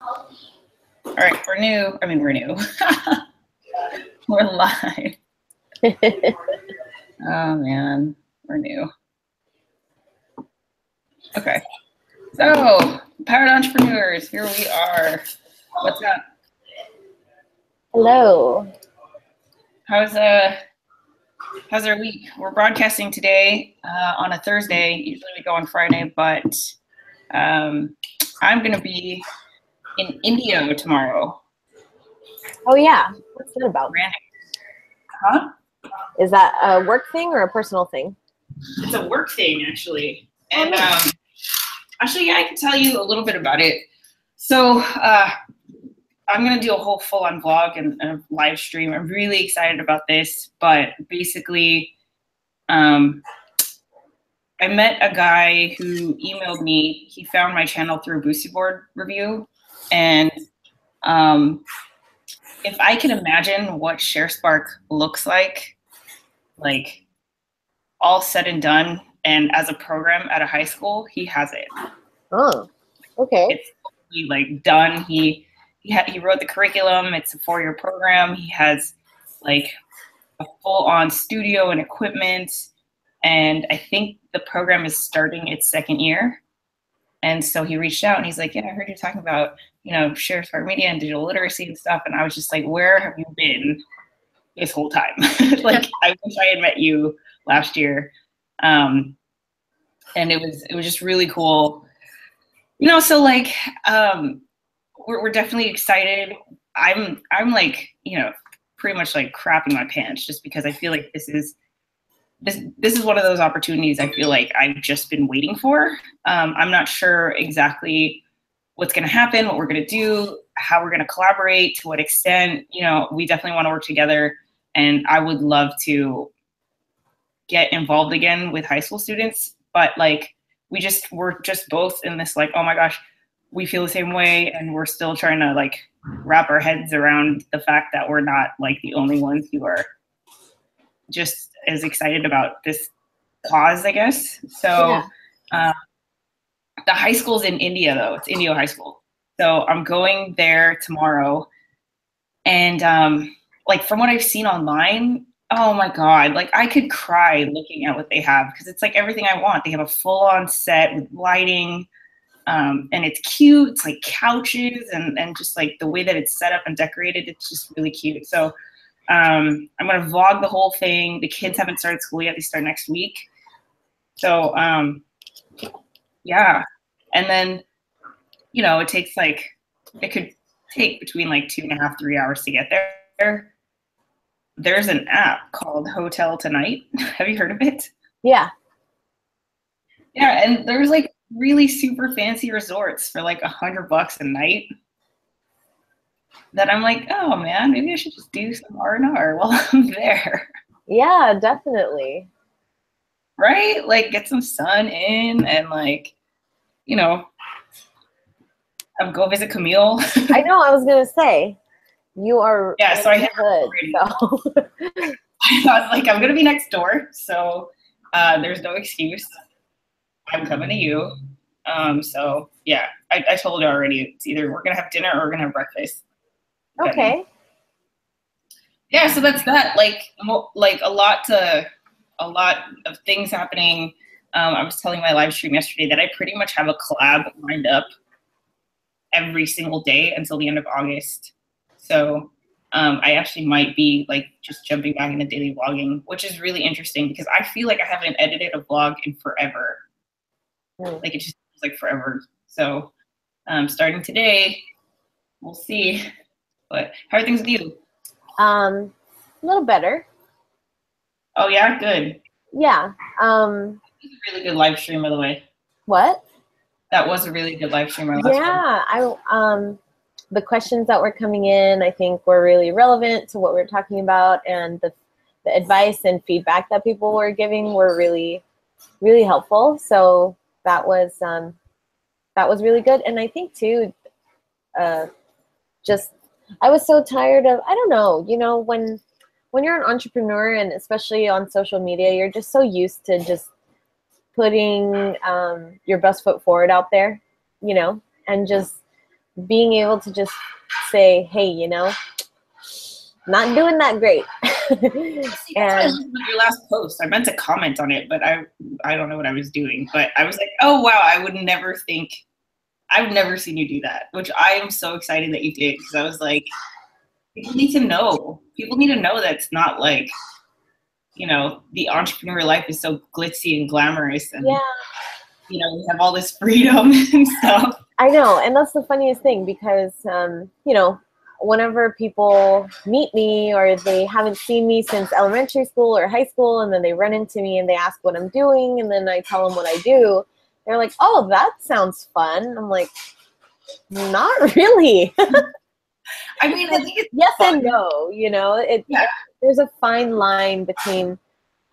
All right, we're new. I mean, we're new. We're live. Oh man, we're new. Okay. So, Powered Entrepreneurs, here we are. What's up? Hello. How's our week? We're broadcasting today on a Thursday. Usually we go on Friday, but I'm gonna be in India tomorrow. Oh yeah, what's that about? Huh? Is that a work thing or a personal thing? It's a work thing, actually. And actually, yeah, I can tell you a little bit about it. So I'm going to do a whole full-on vlog and a live stream. I'm really excited about this. But basically, I met a guy who emailed me. He found my channel through a Boosty Board review. And if I can imagine what Sharespark looks like all said and done, and as a program at a high school, he has it. Oh, okay. It's totally, like done. He wrote the curriculum. It's a 4-year program. He has like a full-on studio and equipment, and I think the program is starting its 2nd year. And so he reached out and he's like, "Yeah, I heard you talking about, you know, Sharespark Media and digital literacy and stuff." And I was just like, "Where have you been this whole time?" Like, I wish I had met you last year. And it was just really cool. You know, so like we're definitely excited. I'm like, you know, pretty much like crapping my pants just because I feel like this is one of those opportunities I feel like I've just been waiting for. I'm not sure exactly what's going to happen, what we're going to do, how we're going to collaborate, to what extent. You know, we definitely want to work together, and I would love to get involved again with high school students. But like, we're just both in this like, oh my gosh, we feel the same way, and we're still trying to like wrap our heads around the fact that we're not like the only ones who are just as excited about this cause, I guess. So yeah. The high school's in India though. It's Indio High School. So I'm going there tomorrow. And like from what I've seen online, oh my God, like I could cry looking at what they have, because it's like everything I want. They have a full-on set with lighting, and it's cute. It's like couches and just like the way that it's set up and decorated, it's just really cute. So I'm gonna vlog the whole thing. The kids haven't started school yet. They start next week. So yeah. And then, you know, it could take between like 2.5, 3 hours to get there. There's an app called HotelTonight. Have you heard of it? Yeah. Yeah, and there's like really super fancy resorts for like $100 a night that I'm like, oh man, maybe I should just do some R&R while I'm there. Yeah, definitely. Right? Like get some sun in and like, you know, go visit Camille. I know, I was gonna say, you are so I hit hood, so. I was like, I'm gonna be next door, so there's no excuse. I'm coming to you. So yeah, I told her already. It's either we're gonna have dinner or we're gonna have breakfast. Okay. Yeah, so that's that. Like a lot of things happening. I was telling my live stream yesterday that I pretty much have a collab lined up every single day until the end of August. So I actually might be like just jumping back into daily vlogging, which is really interesting because I feel like I haven't edited a vlog in forever. Like it just feels like forever. So starting today, we'll see. But how are things with you? A little better. Oh yeah, good. Yeah. It was a really good live stream, by the way. What? That was a really good live stream. Yeah, the questions that were coming in, I think, were really relevant to what we were talking about, and the advice and feedback that people were giving were really, really helpful. So that was really good. And I think too, just I was so tired of, I don't know, you know, when you're an entrepreneur and especially on social media, you're just so used to just putting your best foot forward out there, you know, and just being able to just say, hey, you know, not doing that great. And your last post, I meant to comment on it, but I don't know what I was doing. But I was like, oh wow, I would never seen you do that, which I am so excited that you did, because I was like, people need to know. People need to know that it's not like, you know, the entrepreneur life is so glitzy and glamorous, and you know, we have all this freedom and stuff. I know, and that's the funniest thing, because you know, whenever people meet me or they haven't seen me since elementary school or high school, and then they run into me and they ask what I'm doing, and then I tell them what I do, they're like, oh, that sounds fun. I'm like, not really. I mean, I think it's yes fun. And no, you know, there's a fine line between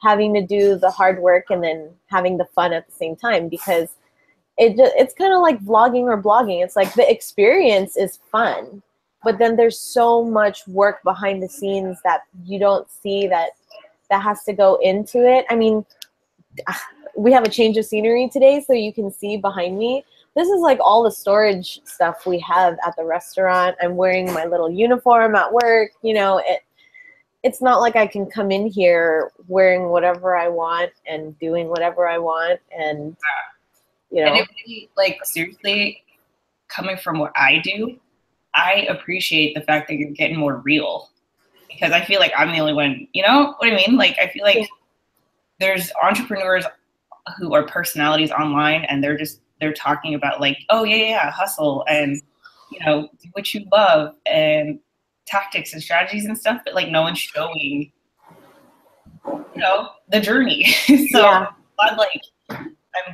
having to do the hard work and then having the fun at the same time, because it's kind of like vlogging or blogging. It's like the experience is fun, but then there's so much work behind the scenes that you don't see that has to go into it. I mean, we have a change of scenery today, so you can see behind me. This is like all the storage stuff we have at the restaurant. I'm wearing my little uniform at work. You know, it's not like I can come in here wearing whatever I want and doing whatever I want, and you know. And it really, like, seriously, coming from what I do, I appreciate the fact that you're getting more real, because I feel like I'm the only one, you know what I mean? Like, I feel like there's entrepreneurs who are personalities online, and they're talking about like, oh yeah, hustle, and you know, do what you love, and tactics and strategies and stuff, but like no one's showing, you know, the journey. So I'm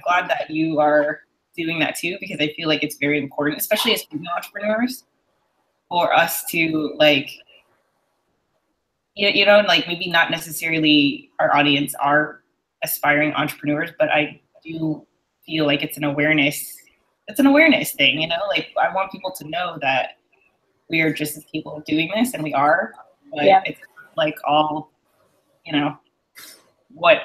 glad that you are doing that too, because I feel like it's very important, especially as female entrepreneurs, for us to like, you know, like maybe not necessarily our audience are aspiring entrepreneurs, but I do feel like it's an awareness thing, you know, like I want people to know that we are just as capable of doing this, and we are, but it's like all, you know, what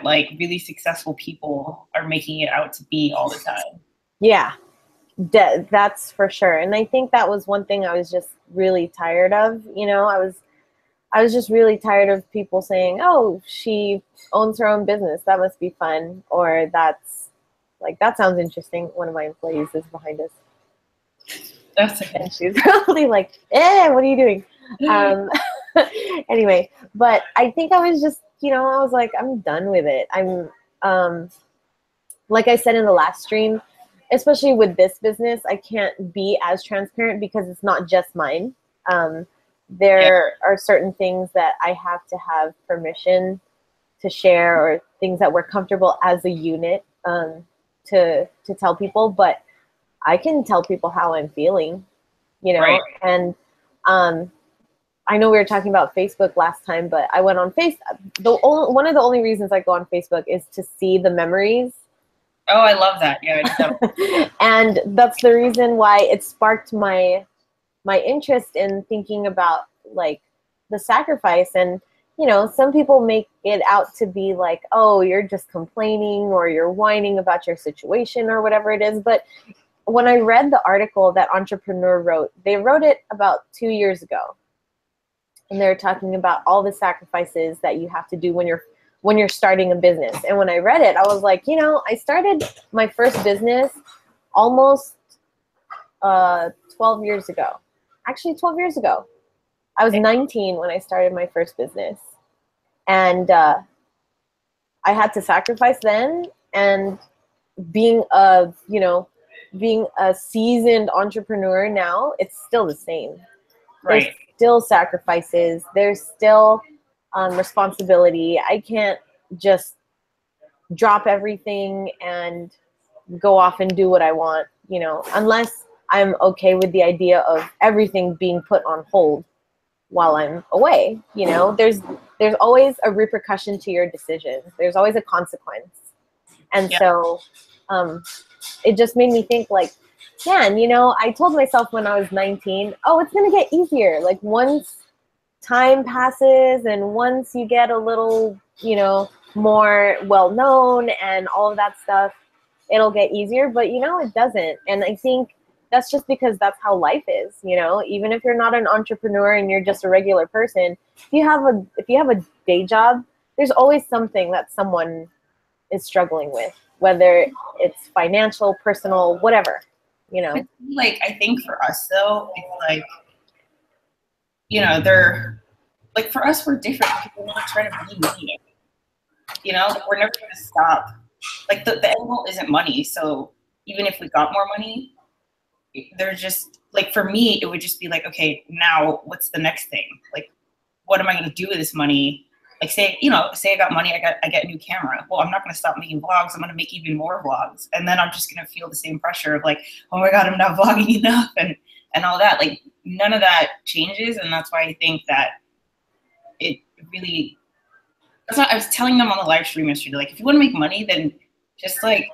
like really successful people are making it out to be all the time. Yeah, that's for sure. And I think that was one thing I was just really tired of. You know, I was just really tired of people saying, oh, she owns her own business, that must be fun, or that's like, that sounds interesting. One of my employees is behind us. That's okay. And she's probably like, what are you doing? Anyway, but I think I was just, you know, I was like, I'm done with it. I'm, like I said in the last stream, especially with this business, I can't be as transparent because it's not just mine. There are certain things that I have to have permission to share, or things that we're comfortable as a unit to tell people, but I can tell people how I'm feeling, you know. Right. And I know we were talking about Facebook last time, but I went on Facebook. One of the only reasons I go on Facebook is to see the memories. Oh, I love that. Yeah. And that's the reason why it sparked my interest in thinking about like the sacrifice. And you know, some people make it out to be like, oh, you're just complaining or you're whining about your situation or whatever it is. But when I read the article that Entrepreneur wrote, they wrote it about 2 years ago. And they're talking about all the sacrifices that you have to do when you're starting a business. And when I read it, I was like, you know, I started my first business almost 12 years ago. Actually, 12 years ago. I was 19 when I started my first business. And I had to sacrifice then. And being a seasoned entrepreneur now, it's still the same. Right. There's still sacrifices. There's still responsibility. I can't just drop everything and go off and do what I want, you know, unless I'm okay with the idea of everything being put on hold while I'm away. You know, there's always a repercussion to your decision. There's always a consequence. And so it just made me think like, man, you know, I told myself when I was 19, oh, it's going to get easier. Like once time passes and once you get a little, you know, more well-known and all of that stuff, it'll get easier. But, you know, it doesn't. And I think that's just because that's how life is, you know. Even if you're not an entrepreneur and you're just a regular person, if you have a day job, there's always something that someone is struggling with, whether it's financial, personal, whatever, you know. Like, I think for us though, it's like, you know, they're like, for us, we're different because we're not trying to be money. You know, like, we're never going to stop. Like, the end goal isn't money. So even if we got more money, there's just, like, for me, it would just be like, okay, now what's the next thing? Like, what am I going to do with this money? Like, say I got money, I get a new camera. Well, I'm not going to stop making vlogs. I'm going to make even more vlogs. And then I'm just going to feel the same pressure of like, oh my God, I'm not vlogging enough and all that. Like, none of that changes. And that's why I think that it really, I was telling them on the live stream yesterday, like, if you want to make money, then just like,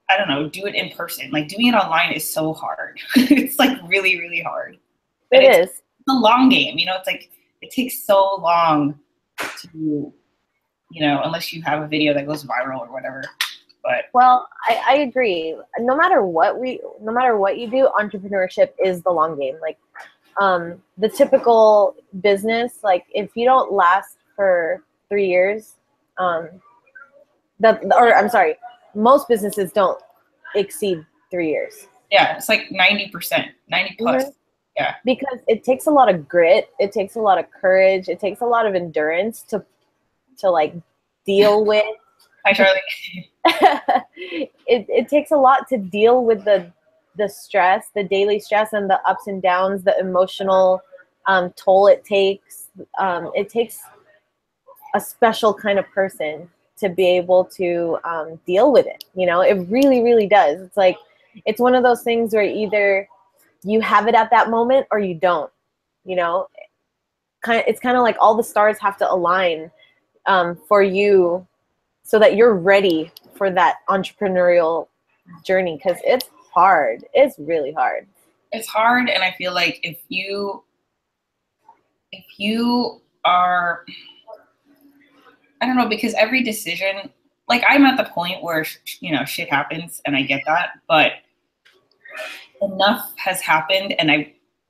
I don't know, do it in person. Like, doing it online is so hard. It's like really, really hard. It's a long game, you know, it's like, it takes so long to, you know, unless you have a video that goes viral or whatever. But well, I agree. No matter what you do, entrepreneurship is the long game. Like, the typical business, like, if you don't last for 3 years, most businesses don't exceed 3 years. Yeah, it's like 90%, 90 plus. Mm-hmm. Yeah. Because it takes a lot of grit, it takes a lot of courage, it takes a lot of endurance to like deal with. Hi, Charlie. it takes a lot to deal with the stress, the daily stress and the ups and downs, the emotional toll it takes. It takes a special kind of person to be able to deal with it. You know, it really, really does. It's like, it's one of those things where either you have it at that moment or you don't, you know. It's kind of like all the stars have to align for you so that you're ready for that entrepreneurial journey, because it's hard. It's really hard. It's hard, and I feel like if you are, I don't know, because every decision, like, I'm at the point where, you know, shit happens and I get that, but enough has happened and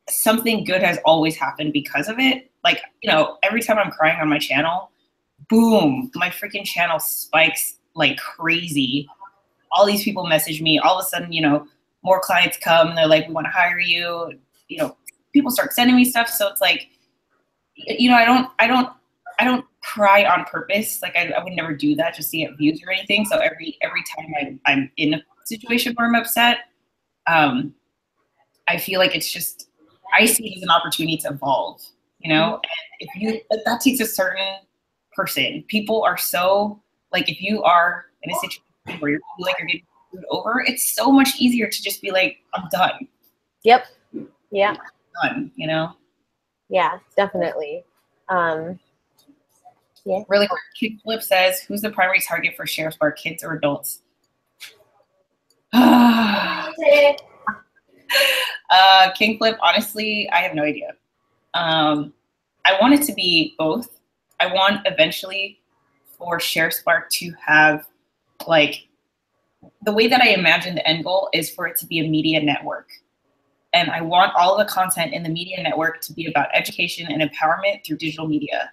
something good has always happened because of it. Like, you know, every time I'm crying on my channel, boom, my freaking channel spikes like crazy. All these people message me. All of a sudden, you know, more clients come and they're like, we want to hire you. You know, people start sending me stuff. So it's like, you know, I don't cry on purpose. Like, I would never do that just to get views or anything. So every time I'm in a situation where I'm upset, I feel like it's just, I see it as an opportunity to evolve, you know? And that takes a certain person. People are so, like, if you are in a situation where you feel like you're getting screwed over, it's so much easier to just be like, I'm done. Yep. Yeah. I'm done, you know? Yeah, definitely. Yeah. Really quick, Kickflip says, who's the primary target for Sharespark, kids or adults? Kingflip, honestly, I have no idea. I want it to be both. I want eventually for Sharespark to have, like, the way that I imagine the end goal is for it to be a media network. And I want all of the content in the media network to be about education and empowerment through digital media.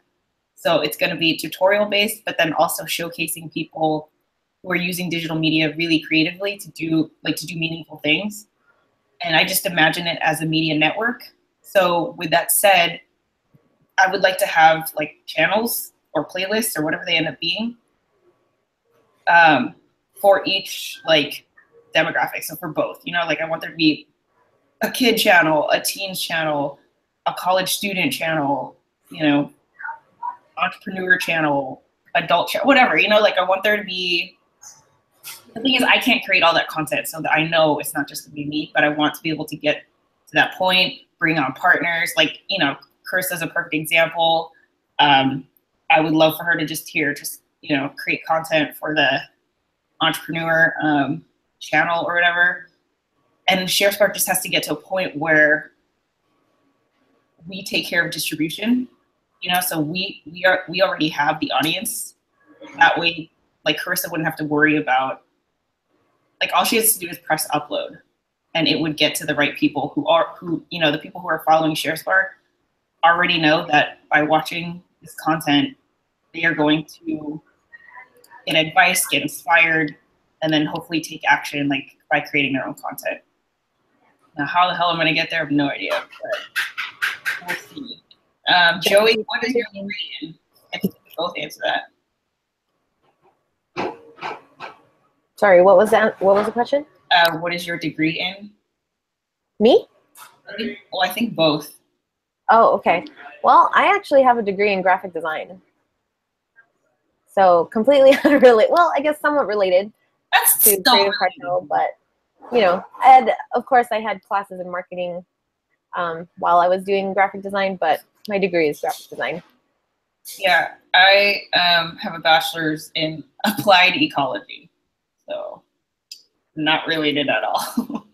So it's going to be tutorial based, but then also showcasing people who are using digital media really creatively to do meaningful things. And I just imagine it as a media network. So with that said, I would like to have like channels or playlists or whatever they end up being for each like demographic. So for both, you know, like I want there to be a kid channel, a teens channel, a college student channel, you know, entrepreneur channel, adult channel, whatever, you know, like I want there to be, the thing is I can't create all that content so that I know it's not just to be me, but I want to be able to get to that point, bring on partners. Like, you know, Carissa's a perfect example. I would love for her to just you know, create content for the entrepreneur channel or whatever. And Sharespark just has to get to a point where we take care of distribution, you know, so we already have the audience. That way, like Carissa wouldn't have to worry about, like all she has to do is press upload and it would get to the right people who, you know, the people who are following Sharespark already know that by watching this content, they are going to get advice, get inspired, and then hopefully take action, like by creating their own content. Now, how the hell I'm gonna get there, I have no idea, but we'll see. Joey, what is your degree in? I think we both answer that. Sorry, what was that? What was the question? What is your degree in? Me? I think both. Oh, okay. Well, I actually have a degree in graphic design. So completely unrelated. Well, I guess somewhat related to creative cartel, but you know, of course I had classes in marketing while I was doing graphic design, but my degree is graphic design. Yeah, I have a bachelor's in applied ecology, so not related at all.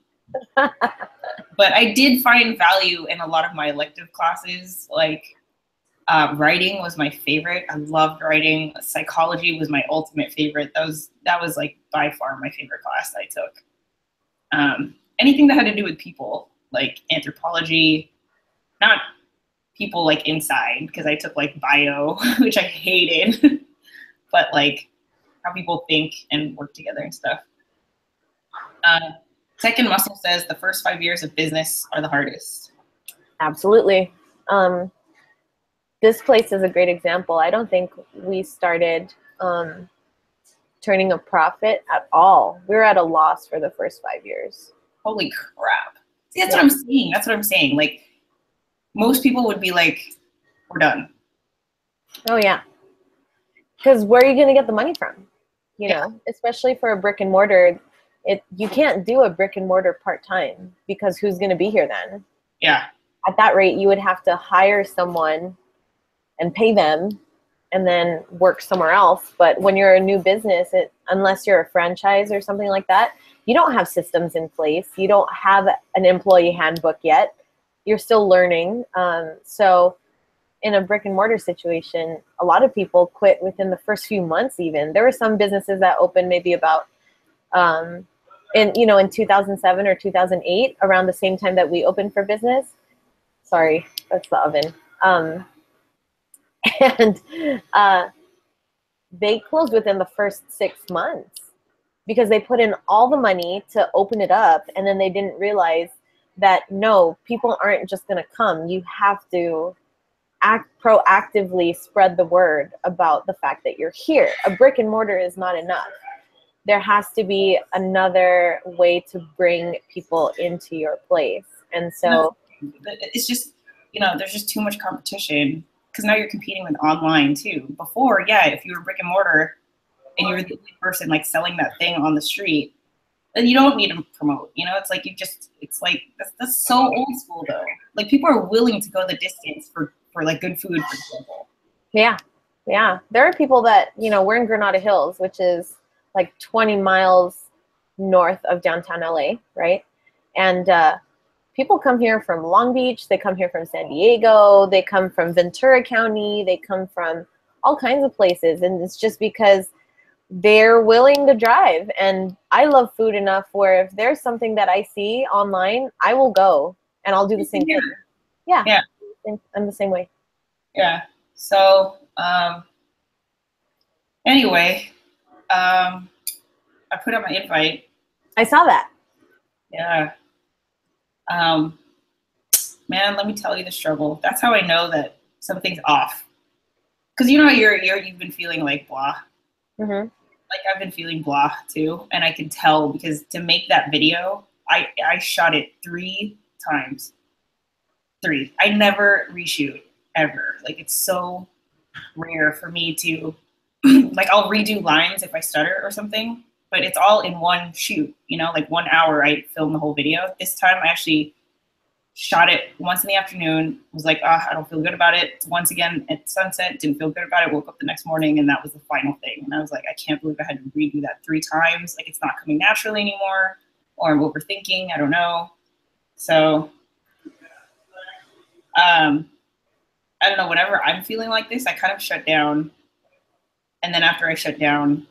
But I did find value in a lot of my elective classes. Like writing was my favorite. I loved writing. Psychology was my ultimate favorite. That was like by far my favorite class I took. Anything that had to do with people, like anthropology, not people like inside, because I took like bio, which I hated, but like how people think and work together and stuff. Tech and Muscle says the first 5 years of business are the hardest. Absolutely. This place is a great example. I don't think we started turning a profit at all. We were at a loss for the first 5 years. Holy crap. See, that's what I'm saying. That's what I'm saying. Like, most people would be like, we're done. Oh, yeah. Because where are you going to get the money from? You know, especially for a brick and mortar, you can't do a brick and mortar part-time because who's going to be here then? Yeah. At that rate, you would have to hire someone and pay them and then work somewhere else. But when you're a new business, unless you're a franchise or something like that, you don't have systems in place. You don't have an employee handbook yet. You're still learning. So in a brick and mortar situation, a lot of people quit within the first few months even. There were some businesses that opened maybe about in 2007 or 2008, around the same time that we opened for business. Sorry, that's the oven. And they closed within the first 6 months because they put in all the money to open it up, and then they didn't realize that, no, people aren't just going to come. You have to proactively spread the word about the fact that you're here. A brick and mortar is not enough. There has to be another way to bring people into your place. And so it's just, there's just too much competition, because now you're competing with online too. Before, yeah, if you were brick and mortar and you were the only person like selling that thing on the street, then you don't need to promote. It's like it's like that's so old school though. Like, people are willing to go the distance for like good food, for example. Yeah. There are people that, we're in Granada Hills, which is like 20 miles north of downtown LA, right? And people come here from Long Beach, they come here from San Diego, they come from Ventura County, they come from all kinds of places. And it's just because they're willing to drive. And I love food enough where if there's something that I see online, I will go and I'll do the same thing. Yeah. I'm the same way. Yeah. So anyway, I put up my invite. I saw that. Yeah. Man, let me tell you the struggle. That's how I know that something's off. Because how you've been feeling like blah. Mm-hmm. Like, I've been feeling blah too, and I can tell because to make that video, I shot it 3 times. 3. I never reshoot ever. Like, it's so rare for me to like, I'll redo lines if I stutter or something, but it's all in one shoot, like 1 hour I filmed the whole video. This time I actually shot it once in the afternoon, was like, I don't feel good about it. Once again at sunset, didn't feel good about it, woke up the next morning, and that was the final thing. And I was like, I can't believe I had to redo that 3 times. Like, it's not coming naturally anymore, or I'm overthinking, I don't know. So I don't know, whenever I'm feeling like this, I kind of shut down. And then after I shut down,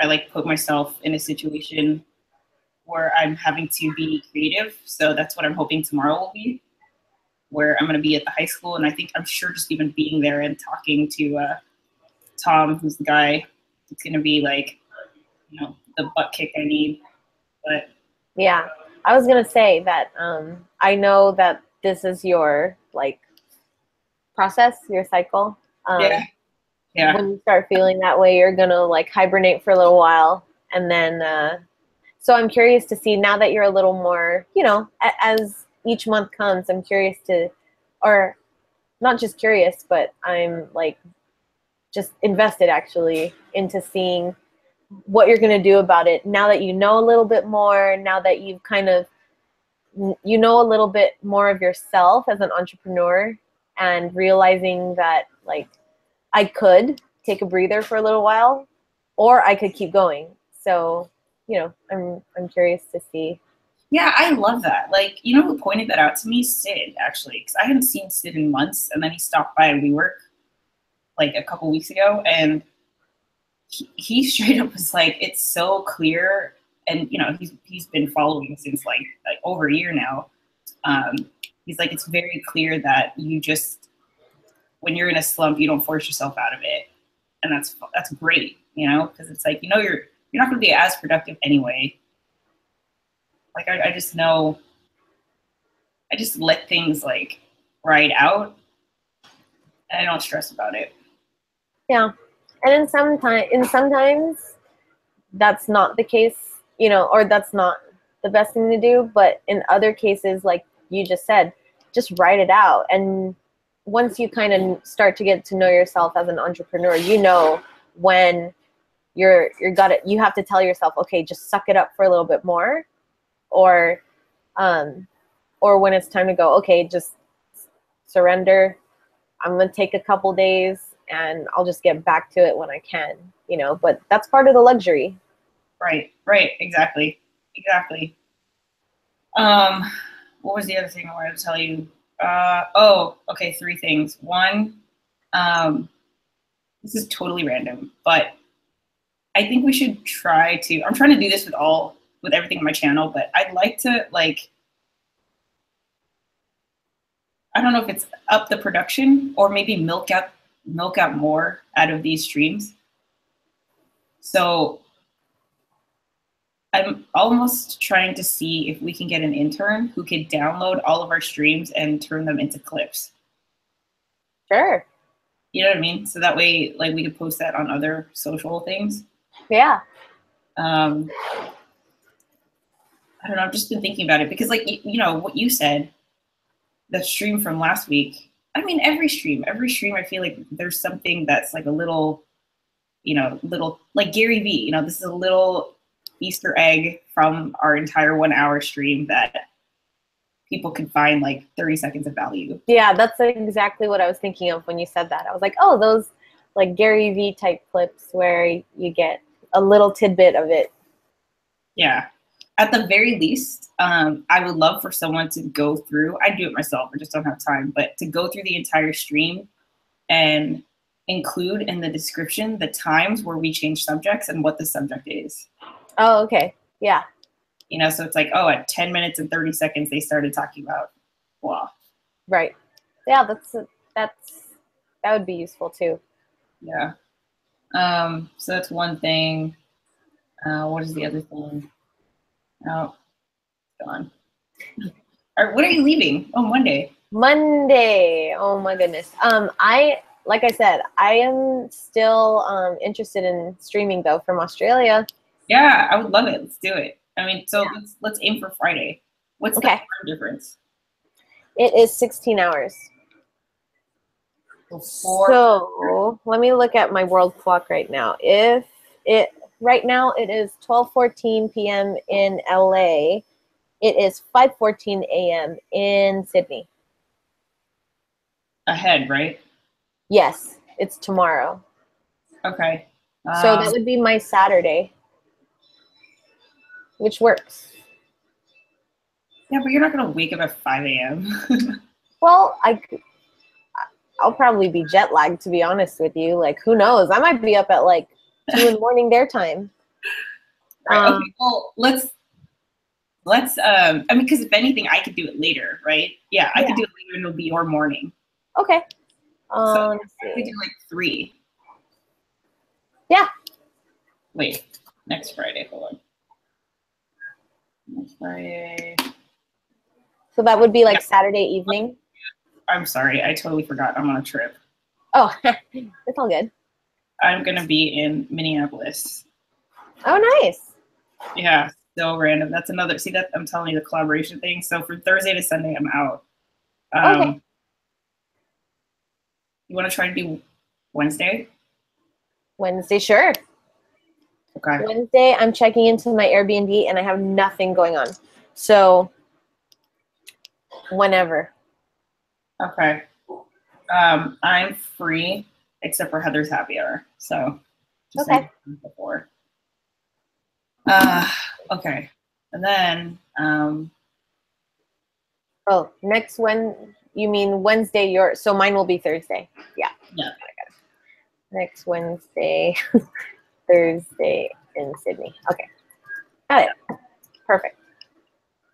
I like put myself in a situation where I'm having to be creative. So that's what I'm hoping tomorrow will be, where I'm going to be at the high school. And I'm sure just even being there and talking to Tom, who's the guy, it's going to be like, you know, the butt kick I need. But yeah, I was going to say that I know that this is your like process, your cycle. yeah. When you start feeling that way, you're going to like hibernate for a little while. And then, so I'm curious to see now that you're a little more, you know, as each month comes, I'm curious to, or not just curious, but I'm like just invested actually into seeing what you're going to do about it now that you know a little bit more, now that you've kind of, you know, a little bit more of yourself as an entrepreneur, and realizing that like I could take a breather for a little while, or I could keep going. So, you know, I'm curious to see. Yeah, I love that. Like, you know who pointed that out to me? Sid, actually, because I hadn't seen Sid in months, and then he stopped by WeWork like a couple weeks ago, and he straight up was like, it's so clear, and you know, he's been following since like over a year now. He's like, it's very clear that you just, when you're in a slump, you don't force yourself out of it, and that's great, you know, because it's like, you know, you're not going to be as productive anyway. Like I just know, I just let things like ride out, and I don't stress about it. Yeah, and sometimes that's not the case, you know, or that's not the best thing to do. But in other cases, like you just said, just write it out. And once you kind of start to get to know yourself as an entrepreneur, you know when you have to tell yourself, okay, just suck it up for a little bit more, or when it's time to go, okay, just surrender. I'm gonna take a couple days and I'll just get back to it when I can, you know, but that's part of the luxury. Right, exactly. What was the other thing I wanted to tell you? Okay, 3 things. One, this is totally random, but I think we should I'm trying to do this with everything on my channel, but I'd like to like, I don't know if it's up the production or maybe milk out more out of these streams. So I'm almost trying to see if we can get an intern who could download all of our streams and turn them into clips. Sure. You know what I mean? So that way, like, we could post that on other social things. Yeah. I don't know. I've just been thinking about it because, like, you know, what you said, the stream from last week, I mean, every stream, I feel like there's something that's like a little, you know, like Gary Vee, you know, this is a little Easter egg from our entire 1 hour stream that people can find like 30 seconds of value. Yeah, that's exactly what I was thinking of when you said that. I was like, oh, those like Gary Vee type clips where you get a little tidbit of it. Yeah. At the very least, I would love for someone to go through, I do it myself, I just don't have time, but to go through the entire stream and include in the description the times where we change subjects and what the subject is. Oh, okay. Yeah. You know, so it's like, oh, at 10 minutes and 30 seconds, they started talking about blah. Right. Yeah, that would be useful too. Yeah. So that's one thing. What is the other thing? Oh, gone. All right, when are you leaving? Oh, Monday. Monday. Oh my goodness. Like I said, I am still interested in streaming though from Australia. Yeah, I would love it. Let's do it. I mean, so yeah. let's aim for Friday. What's the time difference? It is 16 hours. So let me look at my world clock right now. Right now it is 12:14 p.m. in LA. It is 5:14 a.m. in Sydney. Ahead, right? Yes, it's tomorrow. Okay. So that would be my Saturday, which works. Yeah, but you're not going to wake up at 5 a.m. Well, I'll probably be jet lagged, to be honest with you. Like, who knows? I might be up at like 2 in the morning their time. Right, okay, well, let's let's, I mean, because if anything, I could do it later, right? Yeah, I could do it later and it'll be your morning. Okay. So we do like 3. Yeah. Wait, next Friday, hold on. Next Friday. So that would be like Saturday evening? I'm sorry, I totally forgot. I'm on a trip. Oh, it's all good. I'm going to be in Minneapolis. Oh, nice. Yeah, so random. That's another, see that, I'm telling you the collaboration thing. So from Thursday to Sunday, I'm out. Okay. You want to try to do Wednesday? Wednesday, sure. Okay. Wednesday, I'm checking into my Airbnb and I have nothing going on. So whenever. Okay. I'm free except for Heather's happy hour. So just okay. Before. Okay. And then oh, next you mean Wednesday so mine will be Thursday. Yeah. Yeah. Next Wednesday, Thursday in Sydney. Okay. Got it. Perfect.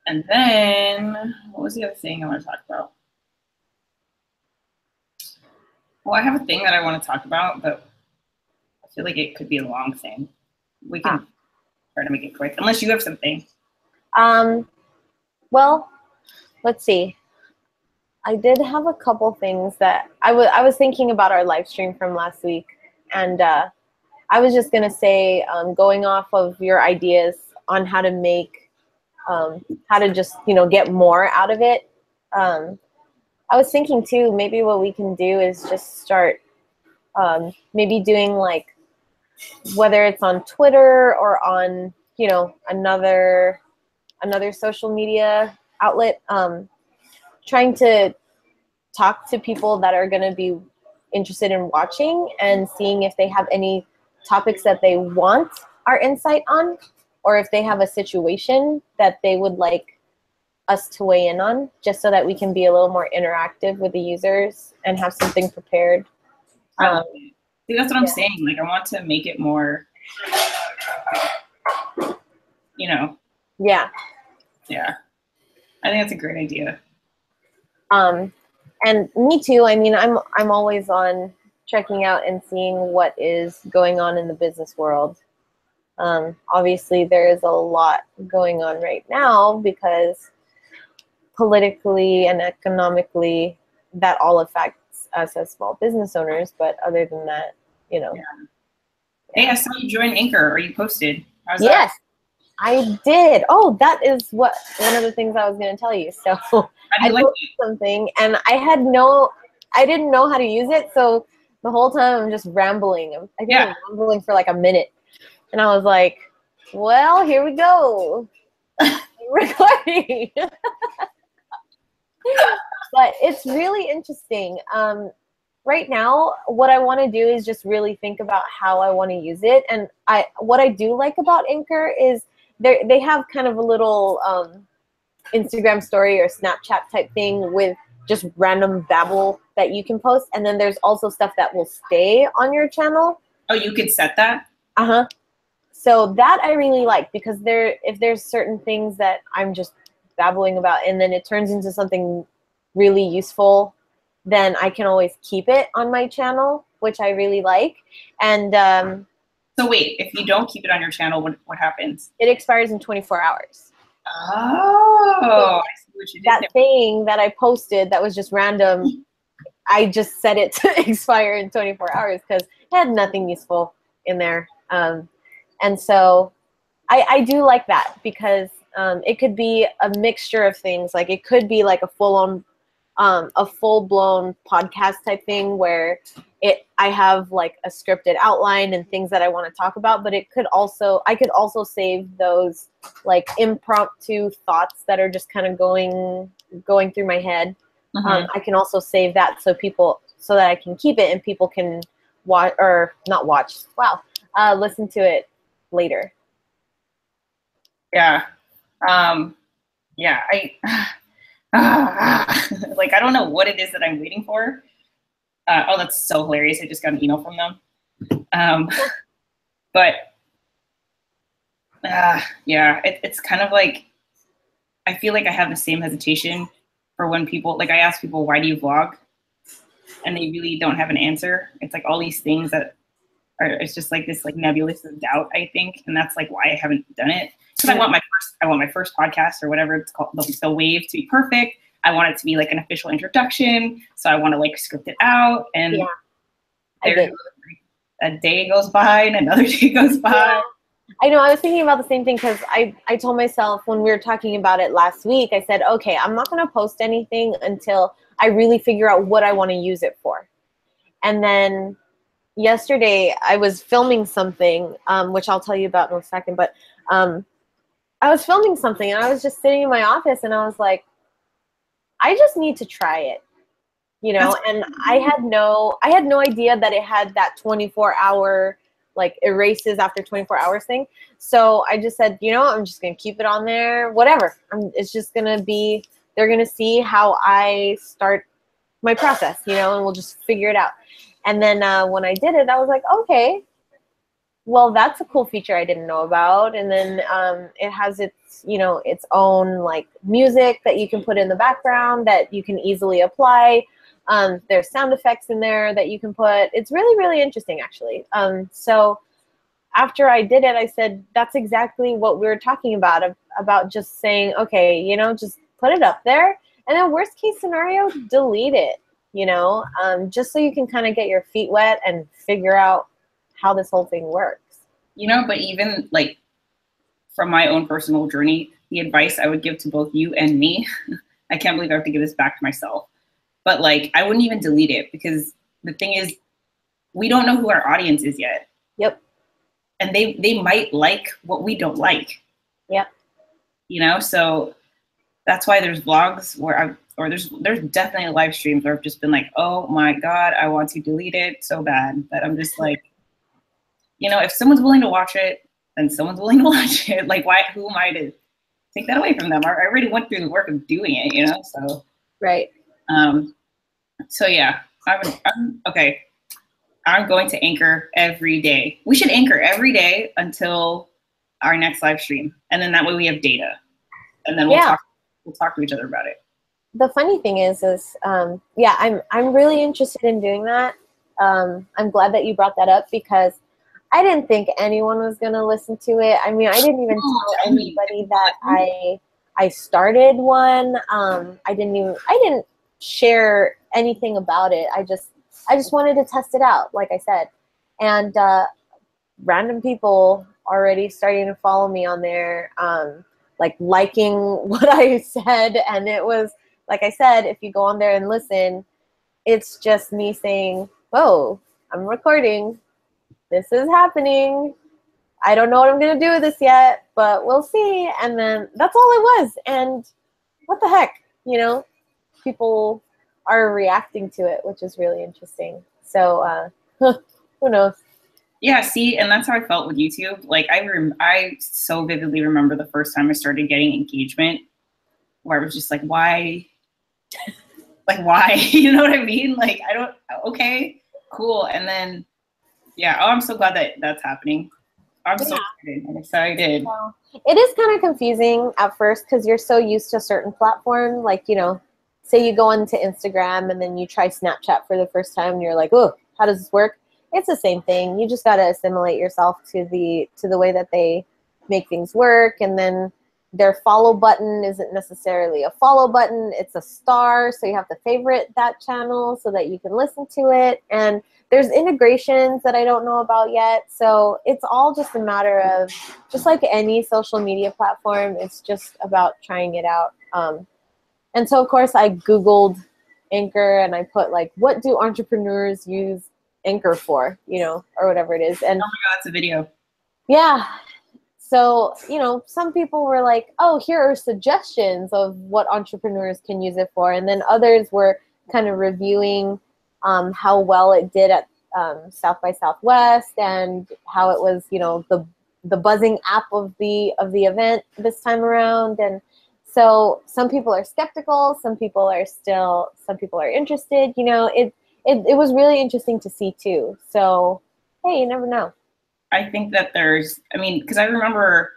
And then what was the other thing I want to talk about? Well, I have a thing that I want to talk about, but I feel like it could be a long thing. We can try to make it quick, unless you have something. Well, let's see. I did have a couple things that I was thinking about our live stream from last week, and I was just gonna say, going off of your ideas on how to make, how to just get more out of it. I was thinking too, maybe what we can do is just start maybe doing like, whether it's on Twitter or on another social media outlet, trying to talk to people that are going to be interested in watching and seeing if they have any topics that they want our insight on, or if they have a situation that they would like us to weigh in on, just so that we can be a little more interactive with the users and have something prepared. See, that's what I'm saying. Like, I want to make it more, Yeah. Yeah. I think that's a great idea. And me too. I mean, I'm always on checking out and seeing what is going on in the business world. Obviously, there is a lot going on right now because politically and economically, that all affects us as small business owners. But other than that, Yeah. Hey, I saw you join Anchor, or you posted. How's yes, that? I did. Oh, that is one of the things I was going to tell you. So I posted something, and I didn't know how to use it. So the whole time I'm just rambling. I think I'm rambling for like a minute, and I was like, "Well, here we go, recording." But it's really interesting. Right now, what I want to do is just really think about how I want to use it. And what I do like about Anchor is they have kind of a little Instagram story or Snapchat type thing with just random babble that you can post. And then there's also stuff that will stay on your channel. Oh, you can set that? Uh-huh. So that I really like, because if there's certain things that I'm just babbling about and then it turns into something really useful, then I can always keep it on my channel, which I really like. And so wait, if you don't keep it on your channel, what happens? It expires in 24 hours. Oh, so I see what you did that there. Thing that I posted that was just random, I just set it to expire in 24 hours because it had nothing useful in there. And so I do like that, because it could be a mixture of things. Like it could be like a full-blown podcast type thing where I have like a scripted outline and things that I want to talk about, but I could also save those like impromptu thoughts that are just kind of going through my head. I can also save that so that I can keep it and people can watch, or not watch, listen to it later. Yeah. Yeah, like, I don't know what it is that I'm waiting for. Oh, that's so hilarious. I just got an email from them. But yeah, it's kind of like, I feel like I have the same hesitation for when people, like I ask people, why do you vlog? And they really don't have an answer. It's like all these things that are, it's just like this like nebulous of doubt, I think. And that's like why I haven't done it. Because I want my first podcast or whatever it's called, the wave, to be perfect. I want it to be like an official introduction. So I want to like script it out. And a day goes by and another day goes by. Yeah. I know, I was thinking about the same thing because I told myself when we were talking about it last week, I said, okay, I'm not going to post anything until I really figure out what I want to use it for. And then yesterday I was filming something, which I'll tell you about in a second, but I was filming something and I was just sitting in my office and I was like, I just need to try it, you know, and I had no idea that it had that 24-hour like erases after 24 hours thing. So I just said, you know, I'm just going to keep it on there, whatever. It's just going to be, they're going to see how I start my process, you know, and we'll just figure it out. And then when I did it, I was like, okay, well, that's a cool feature I didn't know about. And then it has its, you know, its own like music that you can put in the background that you can easily apply. There's sound effects in there that you can put. It's really, really interesting, actually. So after I did it, I said, that's exactly what we were talking about just saying, okay, you know, just put it up there. And then worst case scenario, delete it, you know, just so you can kind of get your feet wet and figure out how this whole thing works. You know, but even like from my own personal journey, the advice I would give to both you and me, I can't believe I have to give this back to myself. But like, I wouldn't even delete it because the thing is, we don't know who our audience is yet. Yep. And they might like what we don't like. Yep. You know, so that's why there's vlogs where there's definitely live streams where I've just been like, oh my God, I want to delete it so bad. But I'm just like, you know, if someone's willing to watch it, then someone's willing to watch it. Like, who am I to take that away from them? I already went through the work of doing it, you know, so. Right. So yeah, okay. I'm going to anchor every day. We should anchor every day until our next live stream. And then that way we have data. And then we'll talk to each other about it. The funny thing is yeah, I'm really interested in doing that. I'm glad that you brought that up because I didn't think anyone was going to listen to it. I mean, I didn't even tell anybody that I started one. I didn't share anything about it. I just wanted to test it out, like I said. And random people already starting to follow me on there, like liking what I said. And it was, like I said, if you go on there and listen, it's just me saying, oh, I'm recording. This is happening. I don't know what I'm going to do with this yet, but we'll see. And then that's all it was. And what the heck, you know, people are reacting to it, which is really interesting. So who knows? Yeah, see, and that's how I felt with YouTube. Like I so vividly remember the first time I started getting engagement where I was just like, why? Like, why? You know what I mean? Like, okay, cool. And then, yeah, oh, I'm so glad that that's happening. I'm so excited. I'm excited. Well, it is kind of confusing at first because you're so used to a certain platform. Like, you know, say you go onto Instagram and then you try Snapchat for the first time and you're like, oh, how does this work? It's the same thing. You just got to assimilate yourself to the way that they make things work. And then their follow button isn't necessarily a follow button. It's a star. So you have to favorite that channel so that you can listen to it. And there's integrations that I don't know about yet. So it's all just a matter of, just like any social media platform, it's just about trying it out. And so, of course, I Googled Anchor and I put, like, what do entrepreneurs use Anchor for, you know, or whatever it is. And oh my God, it's a video. Yeah. So, you know, some people were like, oh, here are suggestions of what entrepreneurs can use it for. And then others were kind of reviewing how well it did at South by Southwest and how it was, you know, the buzzing app of the event this time around. And so some people are skeptical, some people are interested. You know, it was really interesting to see too. So, hey, you never know. I think that because I remember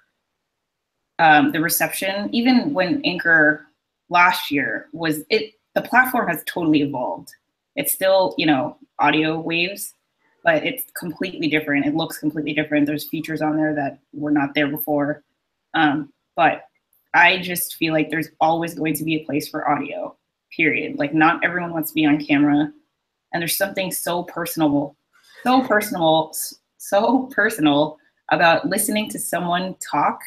the reception, even when Anchor last year the platform has totally evolved. It's still, you know, audio waves, but it's completely different. It looks completely different. There's features on there that were not there before. But I just feel like there's always going to be a place for audio, period. Like, not everyone wants to be on camera. And there's something so personal about listening to someone talk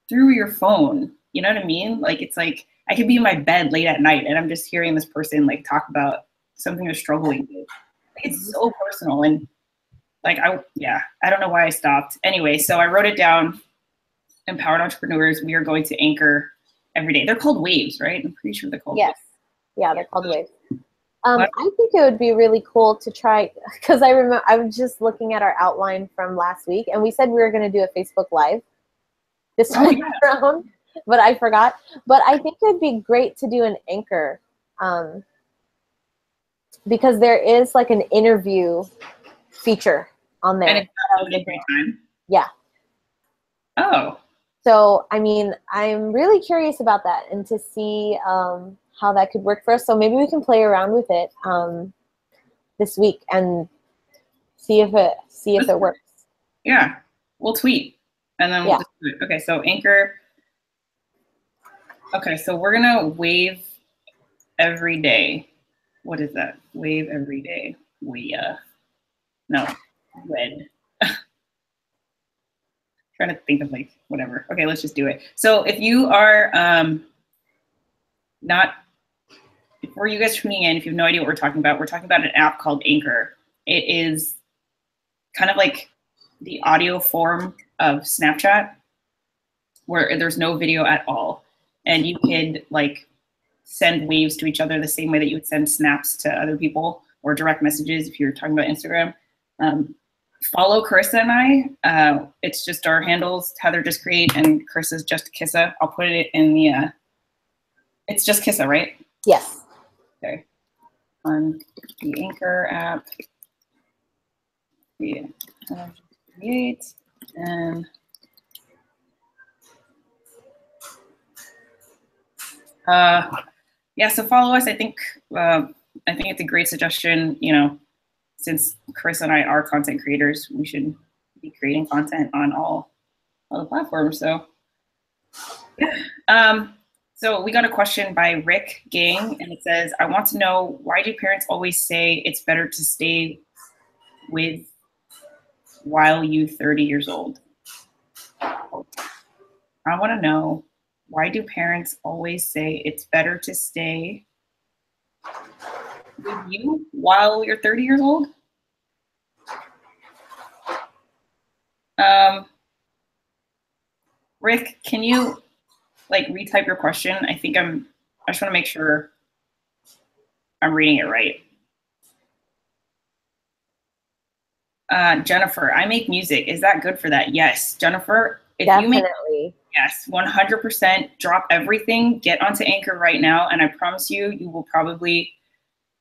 through your phone. You know what I mean? Like, it's like, I could be in my bed late at night and I'm just hearing this person like talk about something they're struggling with. Like, it's so personal. And like, I don't know why I stopped. Anyway, so I wrote it down. Empowered entrepreneurs, we are going to Anchor every day. They're called waves, right? I'm pretty sure they're called waves. Yeah, they're called waves. I think it would be really cool to try, because I remember I was just looking at our outline from last week, and we said we were going to do a Facebook Live this time around, but I forgot. But I think it would be great to do an Anchor, because there is like an interview feature on there. And it's every time? Yeah. Oh. So, I mean, I'm really curious about that and to see how that could work for us. So maybe we can play around with it this week and see if it works. Yeah, we'll tweet and then we'll just do it. Okay, so Anchor. Okay, so we're gonna wave every day. What is that? Wave every day. Wed. Trying to think of like whatever. Okay, let's just do it. So if you are for you guys tuning in, if you have no idea what we're talking about an app called Anchor. It is kind of like the audio form of Snapchat, where there's no video at all. And you could like send waves to each other the same way that you would send snaps to other people, or direct messages if you're talking about Instagram. Follow Carissa and I. It's just our handles, HeatherJustCreate and Carissa's Just Kissa. I'll put it in the, it's Just Kissa, right? Yes. Okay. On the Anchor app, the create and yeah, so follow us. I think it's a great suggestion. You know, since Chris and I are content creators, we should be creating content on all the platforms. So yeah. So we got a question by Rick Gang, and it says, I want to know, why do parents always say it's better to stay with while you 30 years old? I want to know, why do parents always say it's better to stay with you while you're 30 years old? Rick, can you like retype your question? I just want to make sure I'm reading it right. Jennifer, I make music. Is that good for that? Yes, Jennifer. If Definitely. Yes, 100%. Drop everything. Get onto Anchor right now, and I promise you,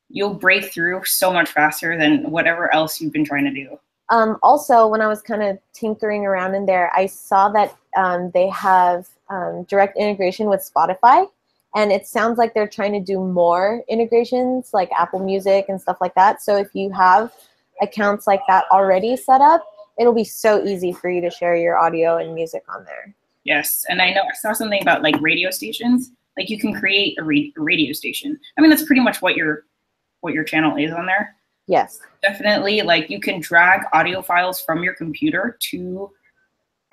you'll break through so much faster than whatever else you've been trying to do. Also, when I was kind of tinkering around in there, I saw that they have direct integration with Spotify, and it sounds like they're trying to do more integrations like Apple Music and stuff like that. So if you have accounts like that already set up, it'll be so easy for you to share your audio and music on there. Yes, and I saw something about like radio stations. Like, you can create a radio station. I mean, that's pretty much what your channel is on there. Yes. Definitely, like, you can drag audio files from your computer to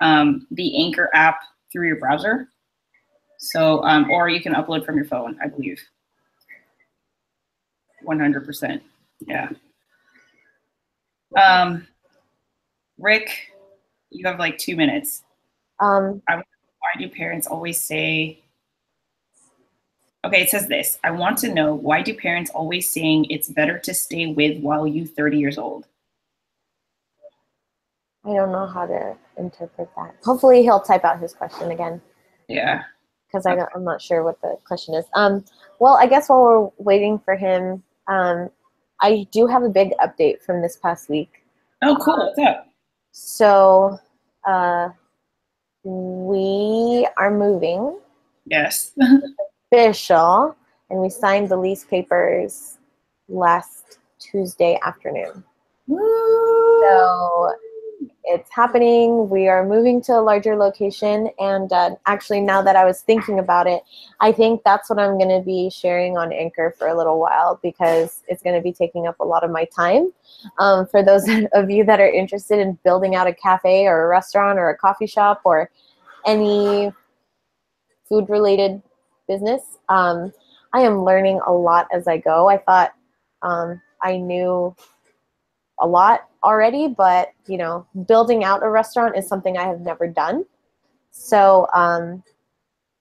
the Anchor app through your browser. So, or you can upload from your phone, I believe. 100%, yeah. Rick, you have like 2 minutes. Why do parents always say, okay, it says this. I want to know, why do parents always saying it's better to stay with while you 30 years old? I don't know how to interpret that. Hopefully he'll type out his question again. Yeah. Because I'm not sure what the question is. Well, I guess while we're waiting for him, I do have a big update from this past week. Oh, cool. What's up? So We are moving. Yes. Official, and we signed the lease papers last Tuesday afternoon. Woo! So it's happening. We are moving to a larger location, and actually, now that I was thinking about it, I think that's what I'm going to be sharing on Anchor for a little while, because it's going to be taking up a lot of my time. For those of you that are interested in building out a cafe or a restaurant or a coffee shop or any food-related business, I am learning a lot as I go. I thought I knew a lot already, but you know, building out a restaurant is something I have never done. So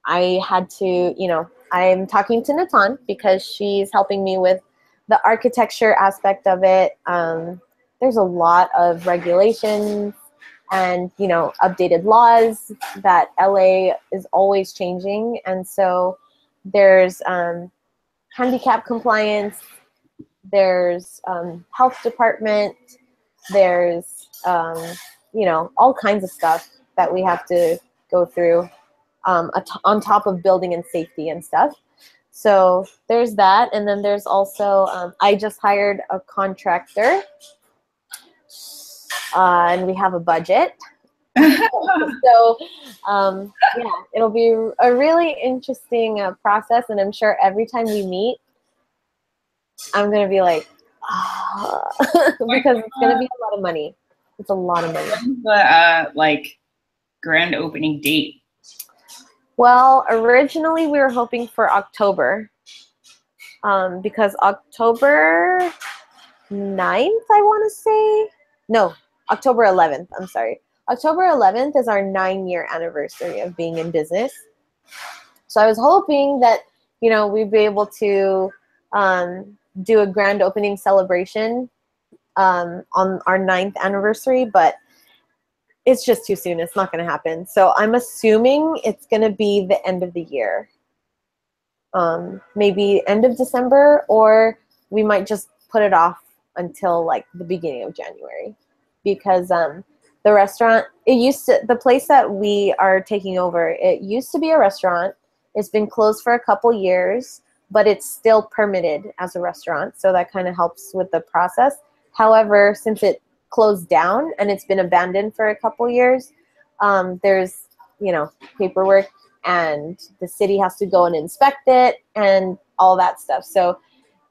I had to, you know, I'm talking to Natan because she's helping me with the architecture aspect of it. There's a lot of regulations and, you know, updated laws that LA is always changing. And so there's handicap compliance, there's health department, there's, you know, all kinds of stuff that we have to go through on top of building and safety and stuff. So there's that. And then there's also, I just hired a contractor, and we have a budget. So yeah, it'll be a really interesting process. And I'm sure every time we meet, I'm going to be like, because it's going to be a lot of money. It's a lot of money. When's the like grand opening date? Well, originally we were hoping for October, because October 9th, I want to say. No, October 11th. I'm sorry. October 11th is our 9-year anniversary of being in business. So I was hoping that, you know, we'd be able to do a grand opening celebration on our 9th anniversary, but it's just too soon. It's not going to happen. So I'm assuming it's going to be the end of the year. Maybe end of December, or we might just put it off until like the beginning of January, because the restaurant, the place that we are taking over, it used to be a restaurant. It's been closed for a couple years, but it's still permitted as a restaurant. So that kind of helps with the process. However, since it closed down and it's been abandoned for a couple years, there's, you know, paperwork, and the city has to go and inspect it and all that stuff. So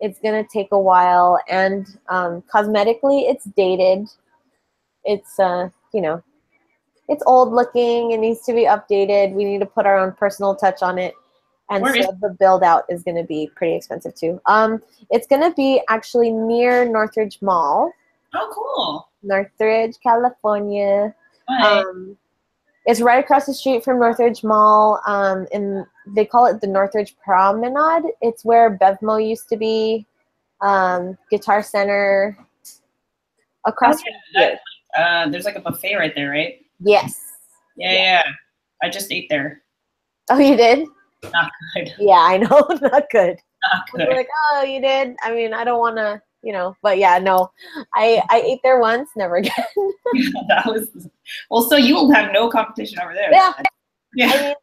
it's going to take a while, and cosmetically it's dated. It's, you know, it's old looking. It needs to be updated. We need to put our own personal touch on it. And so the build out is going to be pretty expensive too. It's going to be actually near Northridge Mall. Oh, cool. Northridge, California. Hi. It's right across the street from Northridge Mall, and they call it the Northridge Promenade. It's where Bevmo used to be, Guitar Center, across from here. There's like a buffet right there, right? Yes. Yeah. I just ate there. Oh, you did? Not good. Yeah, I know. Not good. Not good. Like, oh, you did? I mean, I don't want to, you know, but yeah, no. I ate there once, never again. That was, well, so you will have no competition over there. Yeah. Yeah. I mean,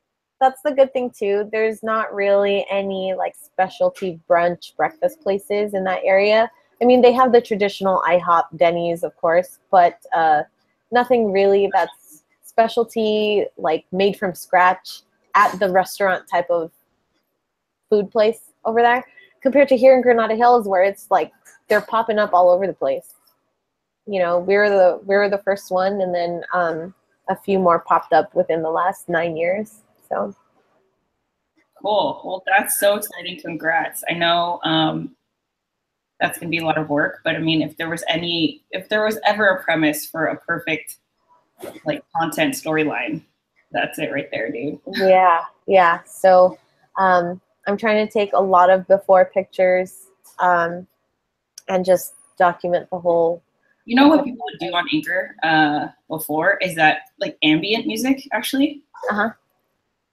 that's the good thing too. There's not really any like specialty brunch breakfast places in that area. I mean, they have the traditional IHOP, Denny's, of course, but nothing really that's specialty, like made from scratch at the restaurant type of food place over there, compared to here in Granada Hills, where it's like they're popping up all over the place. You know, we were the first one, and then a few more popped up within the last 9 years. So cool. Well, that's so exciting. Congrats. I know that's gonna be a lot of work, but I mean, if there was ever a premise for a perfect like content storyline, that's it right there, dude. Yeah. So I'm trying to take a lot of before pictures and just document the whole. You know what people would do on Anchor before is that like ambient music, actually.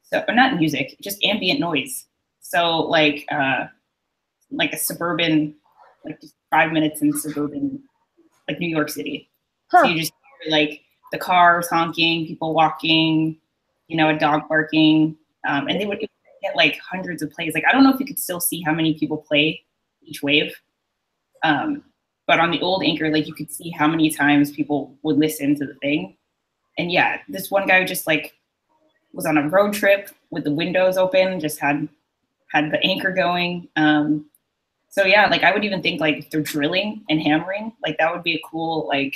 So, or not music, just ambient noise. So like a suburban, like just 5 minutes in suburban, like New York City. So you just hear like the cars honking, people walking, you know, a dog barking, and they would get like hundreds of plays. Like, I don't know if you could still see how many people play each wave. But on the old Anchor, like, you could see how many times people would listen to the thing. And yeah, this one guy just like was on a road trip with the windows open, just had the Anchor going. So yeah, like, I would even think like if they're drilling and hammering, like, that would be a cool, like,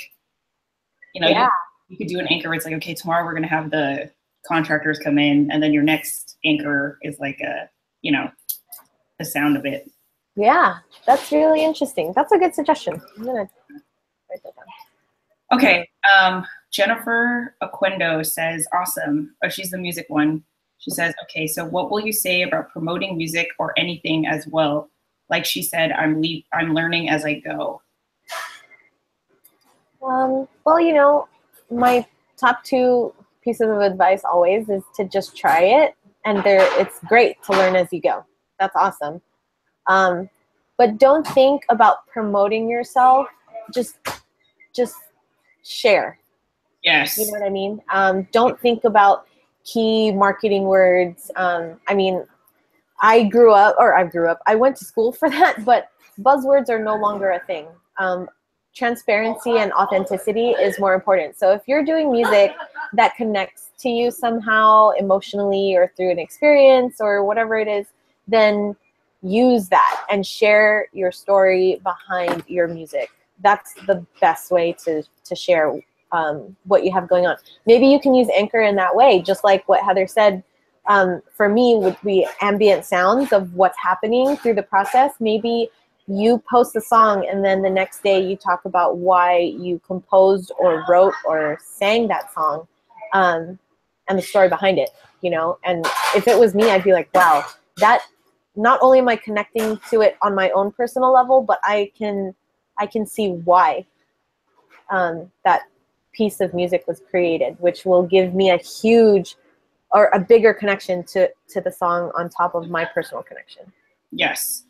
you know, Yeah. you could do an Anchor where it's like, okay, tomorrow we're gonna have the contractors come in, and then your next Anchor is like a, you know, the sound of it. Yeah, that's really interesting. That's a good suggestion. I'm gonna write that down. Okay, Jennifer Aquendo says, awesome. Oh, she's the music one. She says, okay, so what will you say about promoting music or anything as well? Like she said, I'm learning as I go. Well, you know, my top 2 pieces of advice always is to just try it, and it's great to learn as you go. That's awesome. But don't think about promoting yourself. Just share. Yes. You know what I mean? Don't think about key marketing words. I mean, I went to school for that, but buzzwords are no longer a thing. Transparency and authenticity is more important. So if you're doing music that connects to you somehow emotionally or through an experience or whatever it is, then use that and share your story behind your music. That's the best way to share what you have going on. Maybe you can use Anchor in that way, just like what Heather said. For me, would be ambient sounds of what's happening through the process. Maybe you post the song and then the next day you talk about why you composed or wrote or sang that song, and the story behind it, you know. And if it was me, I'd be like, wow, that, not only am I connecting to it on my own personal level, but I can see why that piece of music was created, which will give me a huge or a bigger connection to the song on top of my personal connection. Yes.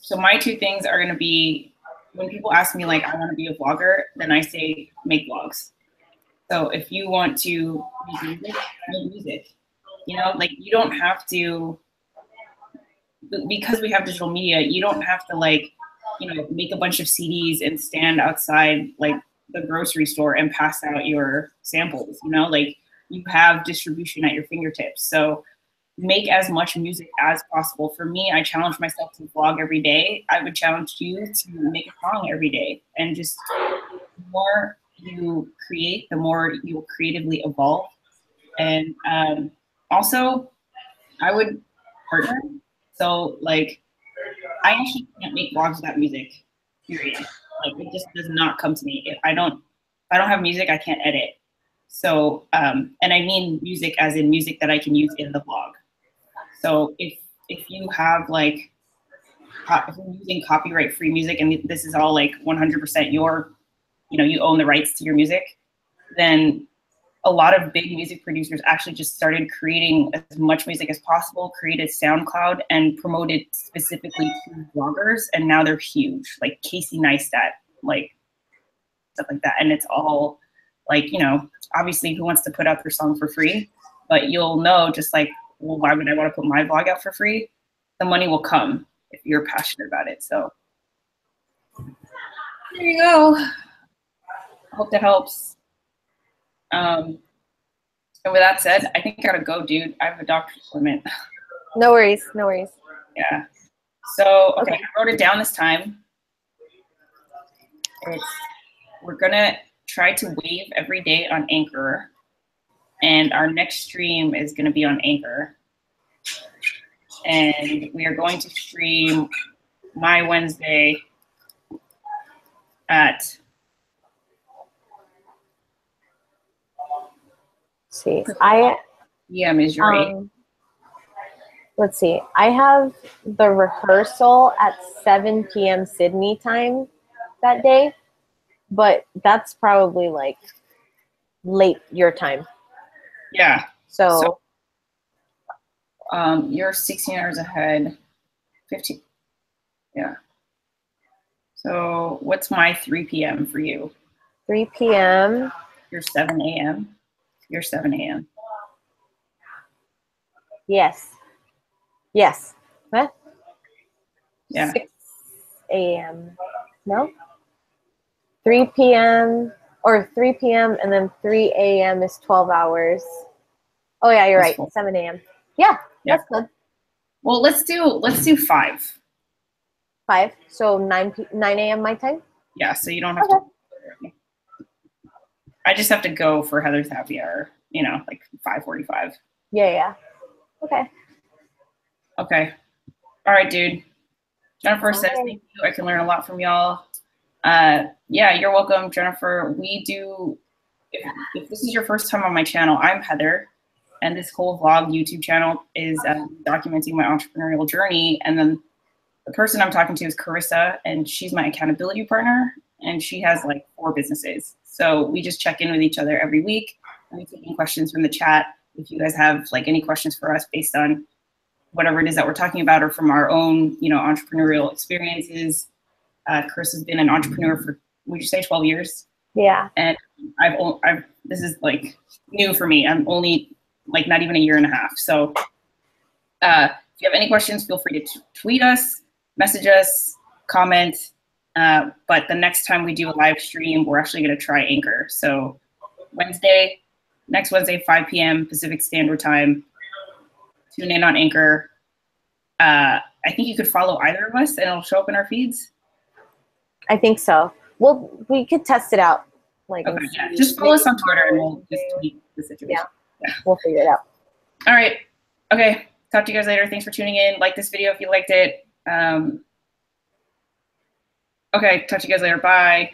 So my 2 things are going to be, when people ask me, like, I want to be a vlogger, then I say make vlogs. So if you want to make music, you know, like, you don't have to, because we have digital media, you don't have to, like, you know, make a bunch of CDs and stand outside like the grocery store and pass out your samples, you know, like, you have distribution at your fingertips. So make as much music as possible. For me, I challenge myself to vlog every day. I would challenge you to make a song every day. And just the more you create, the more you will creatively evolve. And also, I would partner. So, like, I actually can't make vlogs without music, period. Like, it just does not come to me. If I don't have music, I can't edit. So, and I mean music as in music that I can use in the vlog. So if you have, like, if you're using copyright-free music and this is all like 100% your, you know, you own the rights to your music, then a lot of big music producers actually just started creating as much music as possible, created SoundCloud, and promoted specifically to vloggers, and now they're huge, like Casey Neistat, like stuff like that. And it's all like, you know, obviously who wants to put out their song for free, but you'll know, just like, well, why would I want to put my vlog out for free? The money will come if you're passionate about it. So there you go. I hope that helps. And with that said, I think I gotta go, dude. I have a doctor's appointment. No worries, no worries. Yeah. So, okay, I wrote it down this time. We're gonna try to wave every day on Anchor, and our next stream is gonna be on Anchor. And we are going to stream my Wednesday at, see, PM is your 8. Let's see. I have the rehearsal at 7 p.m. Sydney time that day, but that's probably like late your time. Yeah. So you're 16 hours ahead. 15. Yeah. So what's my 3 p.m. for you? 3 p.m. Your 7 a.m. You're 7 a.m. Yes. Yes. What? Yeah. 6 a.m. No? 3 p.m. or 3 p.m. and then 3 a.m. is 12 hours. Oh yeah, you're That's right. cool. 7 a.m. Yeah, Yeah. that's good. Well, let's do 5. 5. So 9 a.m. my time? Yeah, so you don't have to. I just have to go for Heather's happy hour, you know, like 5:45. Yeah. Okay. Okay. All right, dude. Jennifer says, thank you. I can learn a lot from y'all. Yeah, you're welcome, Jennifer. We do, if this is your first time on my channel, I'm Heather, and this whole vlog YouTube channel is documenting my entrepreneurial journey. And then the person I'm talking to is Carissa, and she's my accountability partner, and she has like 4 businesses. So we just check in with each other every week, and we take questions from the chat. If you guys have like any questions for us based on whatever it is that we're talking about, or from our own, you know, entrepreneurial experiences. Chris has been an entrepreneur for, would you say 12 years? Yeah. And this is like new for me. I'm only like not even a year and a half. So if you have any questions, feel free to tweet us, message us, comment. But the next time we do a live stream, we're actually going to try Anchor. So next Wednesday, 5 p.m. Pacific Standard Time. Tune in on Anchor. I think you could follow either of us and it'll show up in our feeds. I think so. Well, we could test it out. Like, okay, yeah. Just follow us on Twitter and we'll just tweet the situation. Yeah. We'll figure it out. All right. Okay. Talk to you guys later. Thanks for tuning in. Like this video if you liked it. Okay. Talk to you guys later. Bye.